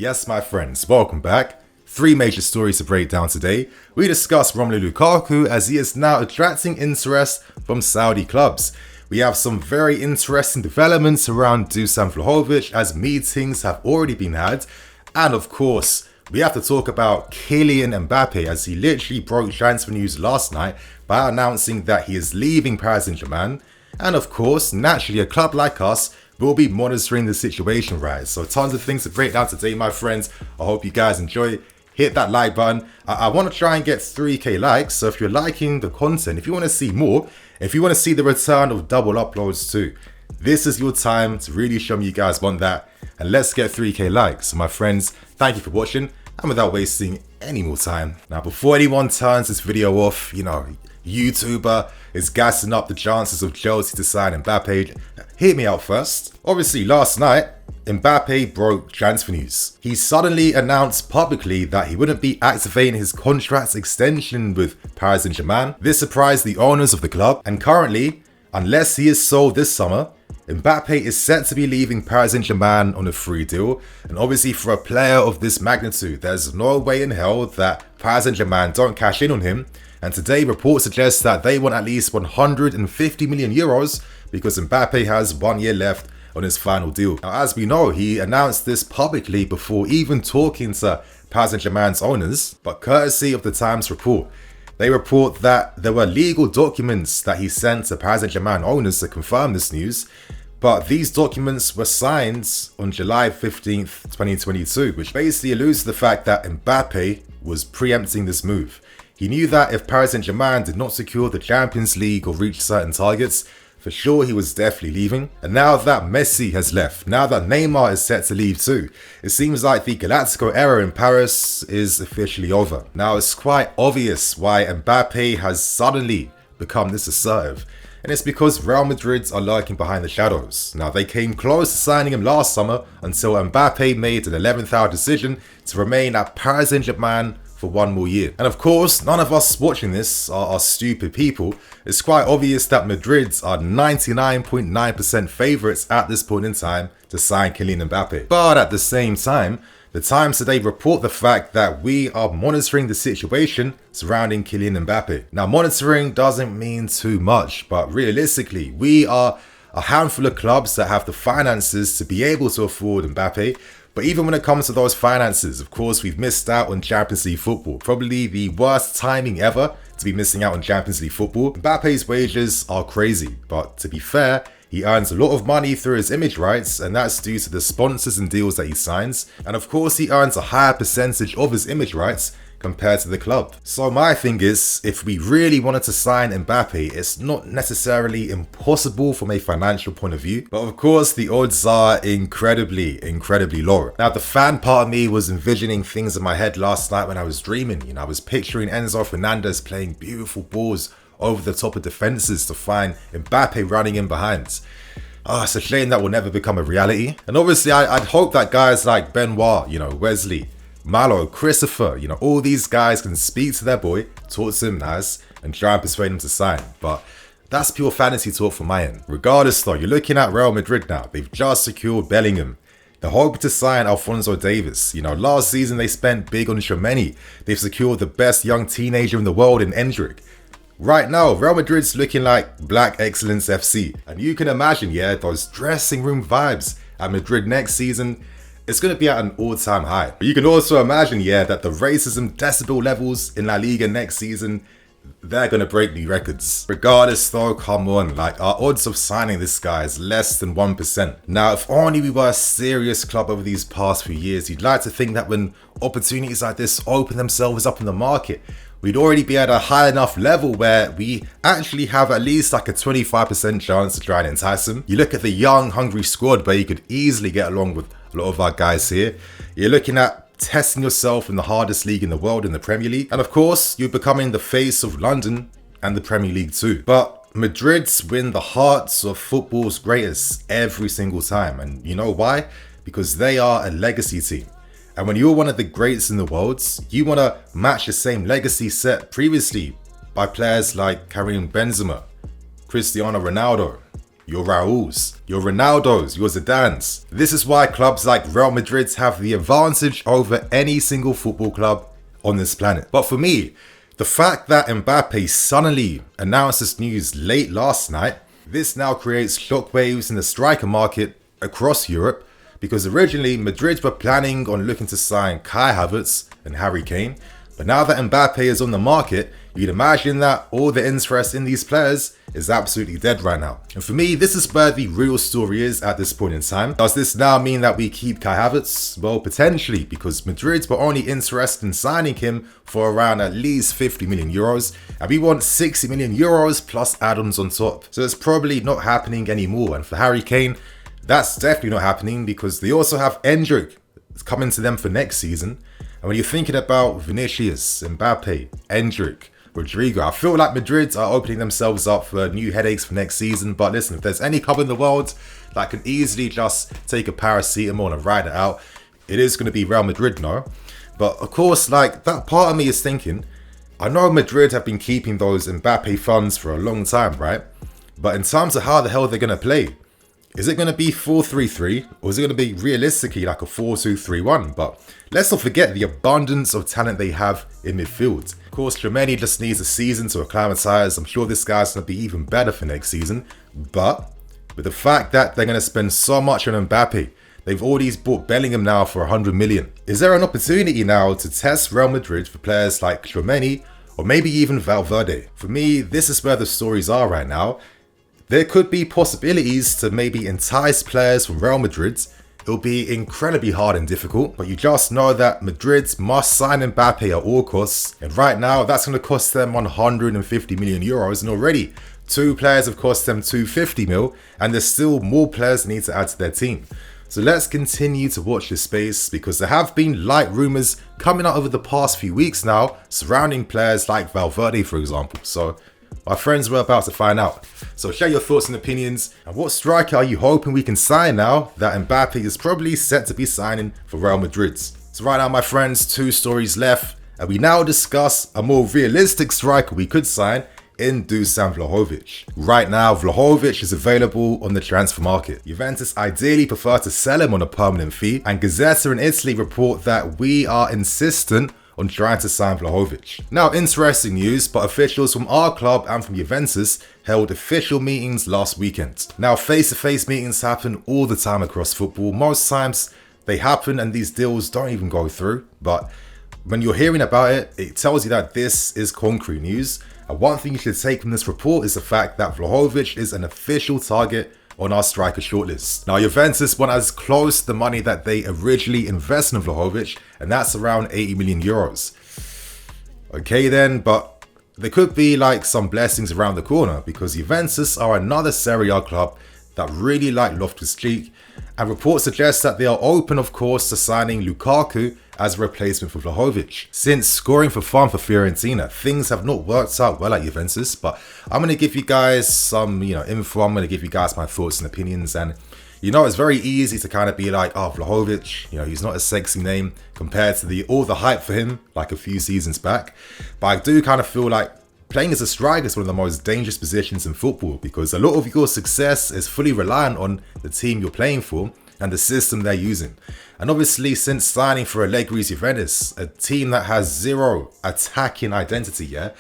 Yes, my friends, welcome back. Three major stories to break down today. We discuss Romelu Lukaku as he is now attracting interest from Saudi clubs. We have some very interesting developments around Dusan Vlahovic as meetings have already been had. And of course, we have to talk about Kylian Mbappe as he literally broke transfer news last night by announcing that he is leaving Paris Saint-Germain. And of course, naturally, a club like us will be monitoring the situation, right? So tons of things to break down today, my friends. I hope you guys enjoy. Hit that like button. I want to try and get 3k likes. So if you're liking the content, if you want to see more, if you want to see the return of double uploads too, this is your time to really show me you guys want that. And let's get 3k likes. So my friends, thank you for watching. And without wasting any more time, now before anyone turns this video off, YouTuber is gassing up the chances of Chelsea to sign Mbappe. Hear me out first. Obviously, last night, Mbappe broke transfer news. He suddenly announced publicly that he wouldn't be activating his contract extension with Paris Saint-Germain. This surprised the owners of the club, and currently, unless he is sold this summer, Mbappe is set to be leaving Paris Saint-Germain on a free deal. And obviously for a player of this magnitude, there's no way in hell that Paris Saint-Germain don't cash in on him. And today reports suggest that they want at least 150 million euros because Mbappe has 1 year left on his final deal. Now, as we know, he announced this publicly before even talking to Paris Saint-Germain's owners, but courtesy of the Times report, they report that there were legal documents that he sent to Paris Saint-Germain owners to confirm this news, but these documents were signed on July 15th, 2022, which basically alludes to the fact that Mbappe was preempting this move. He knew that if Paris Saint-Germain did not secure the Champions League or reach certain targets, for sure he was definitely leaving. And now that Messi has left, now that Neymar is set to leave too, it seems like the Galactico era in Paris is officially over. Now it's quite obvious why Mbappe has suddenly become this assertive. And it's because Real Madrid are lurking behind the shadows. Now they came close to signing him last summer until Mbappe made an 11th hour decision to remain at Paris Saint-Germain for 1 more year. And of course, none of us watching this are stupid people. It's quite obvious that Madrid are 99.9% favourites at this point in time to sign Kylian Mbappe. But at the same time, the Times today report the fact that we are monitoring the situation surrounding Kylian Mbappe. Now, monitoring doesn't mean too much, but realistically, we are a handful of clubs that have the finances to be able to afford Mbappe. But even when it comes to those finances, of course, we've missed out on Champions League football. Probably the worst timing ever to be missing out on Champions League football. Mbappe's wages are crazy, but to be fair, he earns a lot of money through his image rights, and that's due to the sponsors and deals that he signs. And of course, he earns a higher percentage of his image rights compared to the club. So my thing is, if we really wanted to sign Mbappe, it's not necessarily impossible from a financial point of view, but of course the odds are incredibly low. Now the fan part of me was envisioning things in my head last night when I was dreaming. I was picturing Enzo Fernandez playing beautiful balls over the top of defenses to find Mbappe running in behind. It's a shame that will never become a reality. And obviously I'd hope that guys like Benoit, Wesley, Malo, Christopher, all these guys can speak to their boy, talk to him nice, and try and persuade him to sign. But that's pure fantasy talk from my end. Regardless though, you're looking at Real Madrid now. They've just secured Bellingham. They're hoping to sign Alphonso Davies. Last season they spent big on Tchouameni. They've secured the best young teenager in the world in Endrick. Right now, Real Madrid's looking like Black Excellence FC. And you can imagine, those dressing room vibes at Madrid next season. It's going to be at an all-time high. But you can also imagine, that the racism decibel levels in La Liga next season, they're going to break new records. Regardless though, come on, our odds of signing this guy is less than 1%. Now, if only we were a serious club over these past few years, you'd like to think that when opportunities like this open themselves up in the market, we'd already be at a high enough level where we actually have at least a 25% chance to try and entice him. You look at the young, hungry squad where you could easily get along with a lot of our guys here. You're looking at testing yourself in the hardest league in the world, in the Premier League. And of course, you're becoming the face of London and the Premier League too. But Madrid's win the hearts of football's greatest every single time. And you know why? Because they are a legacy team. And when you're one of the greats in the world, you want to match the same legacy set previously by players like Karim Benzema, Cristiano Ronaldo, your Rauls, your Ronaldos, your Zidanes. This is why clubs like Real Madrid have the advantage over any single football club on this planet. But for me, the fact that Mbappe suddenly announced this news late last night, this now creates shockwaves in the striker market across Europe, because originally Madrid were planning on looking to sign Kai Havertz and Harry Kane, but now that Mbappe is on the market, you'd imagine that all the interest in these players is absolutely dead right now. And for me, this is where the real story is at this point in time. Does this now mean that we keep Kai Havertz? Well, potentially, because Madrid were only interested in signing him for around at least 50 million euros, and we want 60 million euros plus add-ons on top. So it's probably not happening anymore. And for Harry Kane, that's definitely not happening, because they also have Endrick coming to them for next season. And when you're thinking about Vinicius, Mbappe, Endrick, Rodrigo, I feel like Madrid are opening themselves up for new headaches for next season. But listen, if there's any club in the world that can easily just take a paracetamol and ride it out, it is going to be Real Madrid, no? But of course, like, that part of me is thinking, I know Madrid have been keeping those Mbappe funds for a long time, right? But in terms of how the hell they're going to play, is it going to be 4-3-3, or is it going to be realistically like a 4-2-3-1? But let's not forget the abundance of talent they have in midfield. Of course, Tchouaméni just needs a season to acclimatise. I'm sure this guy's going to be even better for next season. But with the fact that they're going to spend so much on Mbappe, they've already bought Bellingham now for 100 million. Is there an opportunity now to test Real Madrid for players like Tchouaméni, or maybe even Valverde? For me, this is where the stories are right now. There could be possibilities to maybe entice players from Real Madrid. It'll be incredibly hard and difficult, but you just know that Madrid must sign Mbappe at all costs. And right now, that's going to cost them 150 million euros. And already, 2 players have cost them 250 mil, and there's still more players they need to add to their team. So let's continue to watch this space, because there have been light rumours coming out over the past few weeks now surrounding players like Valverde, for example. So my friends, we're about to find out. So share your thoughts and opinions, and what striker are you hoping we can sign now that Mbappe is probably set to be signing for Real Madrid? So right now, my friends, 2 stories left, and we now discuss a more realistic striker we could sign in Dusan Vlahovic. Right now, Vlahovic is available on the transfer market. Juventus ideally prefer to sell him on a permanent fee, and Gazzetta in Italy report that we are insistent on trying to sign Vlahovic. Now, interesting news, but officials from our club and from Juventus held official meetings last weekend. Now, face-to-face meetings happen all the time across football. Most times they happen and these deals don't even go through, but when you're hearing about it, it tells you that this is concrete news. And one thing you should take from this report is the fact that Vlahovic is an official target on our striker shortlist. Now, Juventus want as close to the money that they originally invested in Vlahovic, and that's around 80 million euros. Okay then, but there could be like some blessings around the corner, because Juventus are another Serie A club that really like Loftus-Cheek, and reports suggest that they are open, of course, to signing Lukaku as a replacement for Vlahovic. Since scoring for fun for Fiorentina, things have not worked out well at Juventus, but I'm going to give you guys some, info. I'm going to give you guys my thoughts and opinions, and it's very easy to kind of be like, oh, Vlahovic, he's not a sexy name compared to all the hype for him like a few seasons back. But I do kind of feel like playing as a striker is one of the most dangerous positions in football, because a lot of your success is fully reliant on the team you're playing for and the system they're using. And obviously, since signing for Allegri's Juventus, a team that has zero attacking identity, you're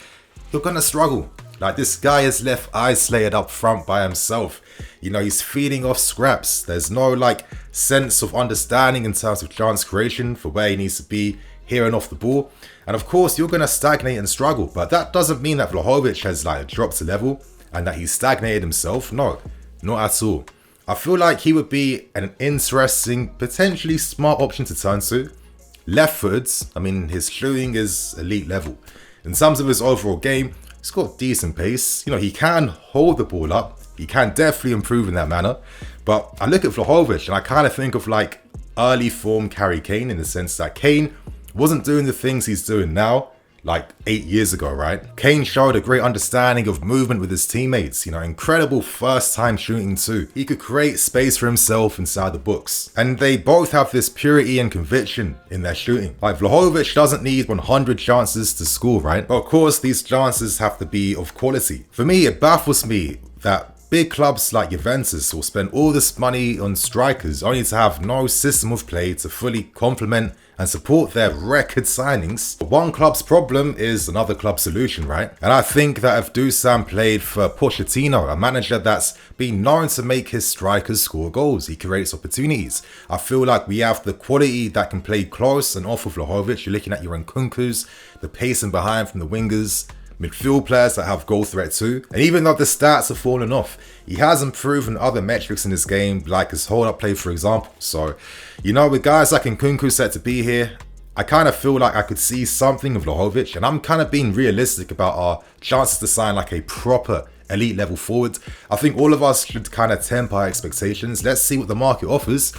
going to struggle. Like, this guy is left isolated up front by himself. He's feeding off scraps. There's no sense of understanding in terms of chance creation for where he needs to be here and off the ball. And of course, you're going to stagnate and struggle. But that doesn't mean that Vlahovic has dropped a level and that he's stagnated himself. No, not at all. I feel like he would be an interesting, potentially smart option to turn to. Left-footed, his shooting is elite level. In terms of his overall game, he's got decent pace. He can hold the ball up. He can definitely improve in that manner. But I look at Vlahovic and I kind of think of early form Harry Kane, in the sense that Kane wasn't doing the things he's doing now 8 years ago, right? Kane showed a great understanding of movement with his teammates, incredible first time shooting too. He could create space for himself inside the box. And they both have this purity and conviction in their shooting. Vlahovic doesn't need 100 chances to score, right? But of course, these chances have to be of quality. For me, it baffles me that big clubs like Juventus will spend all this money on strikers only to have no system of play to fully complement and support their record signings. One club's problem is another club's solution, right? And I think that if Dusan played for Pochettino, a manager that's been known to make his strikers score goals, he creates opportunities. I feel like we have the quality that can play close and off of Vlahovic. You're looking at your Nkunkus, the pacing behind from the wingers, midfield players that have goal threat too. And even though the stats have fallen off, he has improved in other metrics in his game, like his hold-up play, for example. So, you know, with guys like Nkunku set to be here, I kind of feel like I could see something of Vlahovic, and I'm kind of being realistic about our chances to sign like a proper elite level forward. I think all of us should kind of temper our expectations. Let's see what the market offers.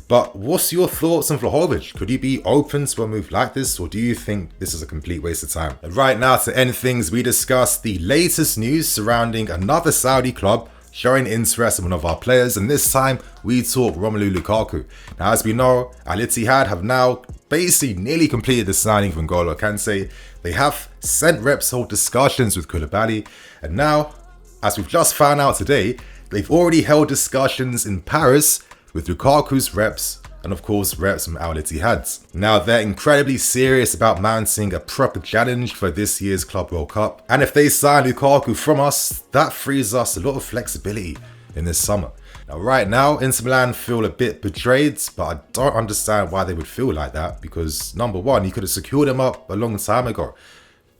But what's your thoughts on Vlahovic? Could you be open to a move like this, or do you think this is a complete waste of time? And right now, to end things, we discuss the latest news surrounding another Saudi club showing interest in one of our players, and this time we talk Romelu Lukaku. Now, as we know, Al Ittihad have now basically nearly completed the signing of N'Golo Kante. They have sent reps hold discussions with Koulibaly, and now, as we've just found out today, they've already held discussions in Paris with Lukaku's reps, and of course reps from Al Ittihad. Now, they're incredibly serious about mounting a proper challenge for this year's Club World Cup, and if they sign Lukaku from us, that frees us a lot of flexibility in this summer. Now, right now, Inter Milan feel a bit betrayed, but I don't understand why they would feel like that, because number one, you could have secured him up a long time ago.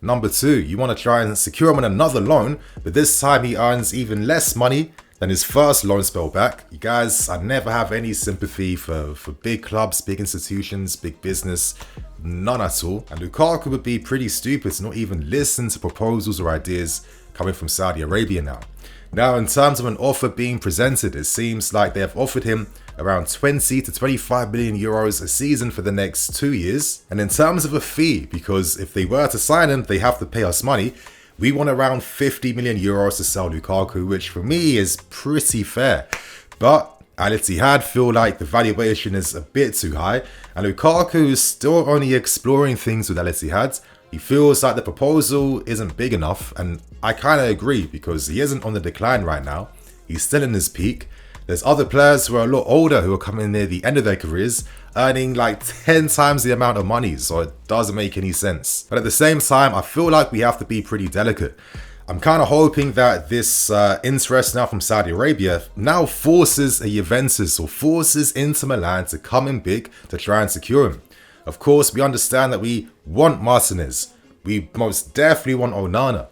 Number two, you want to try and secure him on another loan, but this time he earns even less money than his first loan spell back. You guys, I never have any sympathy for big clubs, big institutions, big business, none at all. And Lukaku would be pretty stupid to not even listen to proposals or ideas coming from Saudi Arabia now. Now, in terms of an offer being presented, it seems like they have offered him around 20 to 25 million euros a season for the next 2 years. And in terms of a fee, because if they were to sign him, they have to pay us money, we want around 50 million euros to sell Lukaku, which for me is pretty fair. But Al Ittihad feel like the valuation is a bit too high, and Lukaku is still only exploring things with Al Ittihad. He feels like the proposal isn't big enough, and I kind of agree, because he isn't on the decline right now. He's still in his peak. There's other players who are a lot older who are coming near the end of their careers, earning like 10 times the amount of money, so it doesn't make any sense. But at the same time, I feel like we have to be pretty delicate. I'm kind of hoping that this interest now from Saudi Arabia now forces a Juventus or forces Inter Milan to come in big to try and secure him. Of course, we understand that we want Martinez. We most definitely want Onana.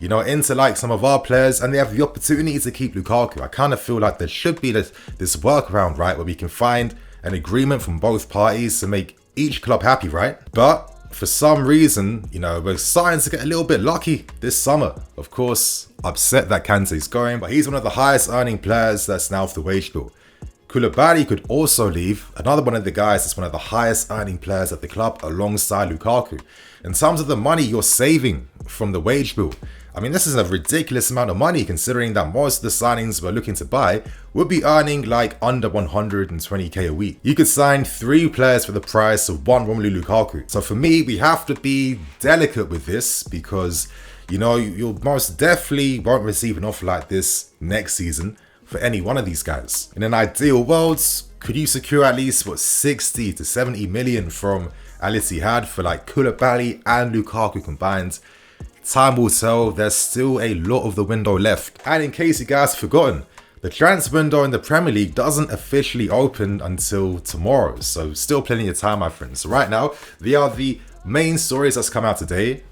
You know, Inter like some of our players, and they have the opportunity to keep Lukaku. I kind of feel like there should be this workaround, right, where we can find an agreement from both parties to make each club happy, right? But for some reason, you know, we're starting to get a little bit lucky this summer. Of course, upset that Kante's going, but he's one of the highest earning players that's now off the wage bill. Koulibaly could also leave, another one of the guys that's one of the highest earning players at the club alongside Lukaku. In terms of the money you're saving from the wage bill, I mean, this is a ridiculous amount of money considering that most of the signings we're looking to buy would be earning like under 120k a week. You could sign 3 players for the price of one Romelu Lukaku. So for me, we have to be delicate with this because, you know, you'll most definitely won't receive an offer like this next season for any one of these guys. In an ideal world, could you secure at least, 60 to 70 million from Al Ittihad for like Koulibaly and Lukaku combined? Time will tell. There's still a lot of the window left. And in case you guys have forgotten, the transfer window in the Premier League doesn't officially open until tomorrow. So still plenty of time, my friends. So right now, they are the main stories that's come out today.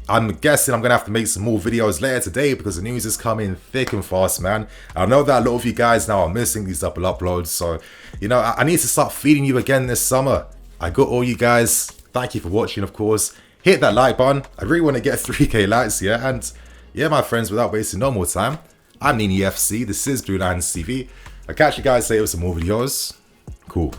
I'm guessing I'm going to have to make some more videos later today because the news is coming thick and fast, man. I know that a lot of you guys now are missing these double uploads. So, you know, I need to start feeding you again this summer. I got all you guys. Thank you for watching, of course. Hit that like button. I really want to get 3k likes, yeah? And yeah, my friends, without wasting no more time, I'm Nini FC. This is BlueLionsTV. I'll catch you guys later with some more videos. Cool.